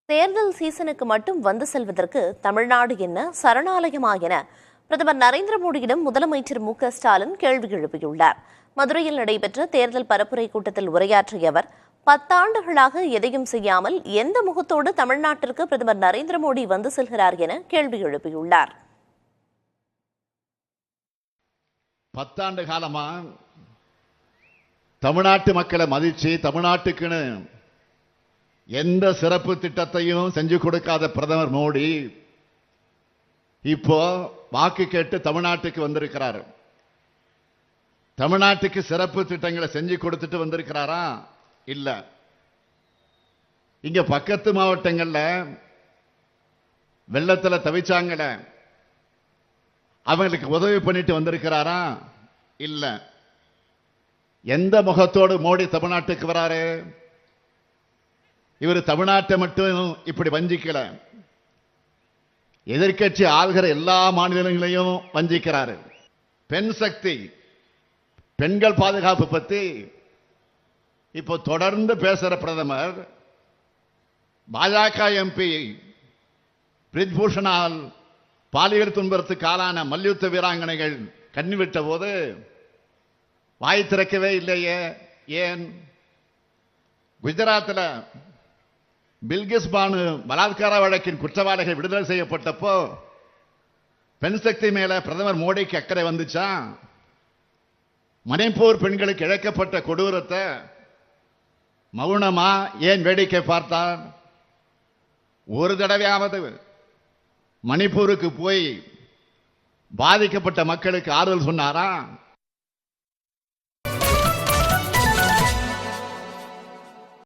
தேர்தல் சீசனுக்கு மட்டும் வந்து செல்வதற்கு தமிழ்நாடு என்ன சரணாலயமா என பிரதமர் நரேந்திர மோடியிடம் முதலமைச்சர் மு.க.ஸ்டாலின் கேள்வி எழுப்பியுள்ளார். மதுரையில் நடைபெற்ற தேர்தல் பரப்புரை கூட்டத்தில் உரையாற்றிய அவர், 10 ஆண்டுகளாக எதையும் செய்யாமல் எந்த முகத்தோடு தமிழ்நாட்டிற்கு பிரதமர் நரேந்திர மோடி வந்து செல்கிறார் என கேள்வி எழுப்பியுள்ளார். 10 ஆண்டு காலமா தமிழ்நாட்டு மக்களை மதிச்சு தமிழ்நாட்டுக்குன்னு எந்த சிறப்பு திட்டத்தையும் செஞ்சு கொடுக்காத பிரதமர் மோடி இப்போ வாக்கு கேட்டு தமிழ்நாட்டுக்கு வந்திருக்கிறார். தமிழ்நாட்டுக்கு சிறப்பு திட்டங்களை செஞ்சு கொடுத்துட்டு வந்திருக்கிறாரா? இல்ல. இங்க பக்கத்து மாவட்டங்கள்ல வெள்ளத்துல தவிச்சாங்கள, அவங்களுக்கு உதவி பண்ணிட்டு வந்திருக்கிறாரா? இல்ல. எந்த முகத்தோடு மோடி தமிழ்நாட்டுக்கு வராரு? இவர் தமிழ்நாட்டை மட்டும் இப்படி வஞ்சிக்கல, எதிர்க்கட்சி ஆள்கிற எல்லா மாநிலங்களையும் வஞ்சிக்கிறாரு. பெண் சக்தி, பெண்கள் பாதுகாப்பு பத்தி இப்போ தொடர்ந்து பேசுற பிரதமர் பாஜக எம்பி பிரிஜ்பூஷனால் பாலியல் துன்புறத்துக்கு ஆளான மல்யுத்த வீராங்கனைகள் கண்ணிவிட்ட போது வாய் திறக்கவே இல்லையே. ஏன்? குஜராத்தில் பில்கிஸ் பானு பலாத்கார வழக்கின் குற்றவாளிகள் விடுதலை செய்யப்பட்டப்போ பெண் சக்தி மேல பிரதமர் மோடிக்கு அக்கறை வந்துச்சா? மணிப்பூர் பெண்களுக்கு இழைக்கப்பட்ட கொடூரத்தை மௌனமா ஏன் வேடிக்கை பார்த்தார்? ஒரு தடவையாவது மணிப்பூருக்கு போய் பாதிக்கப்பட்ட மக்களுக்கு ஆறுதல் சொன்னாரா?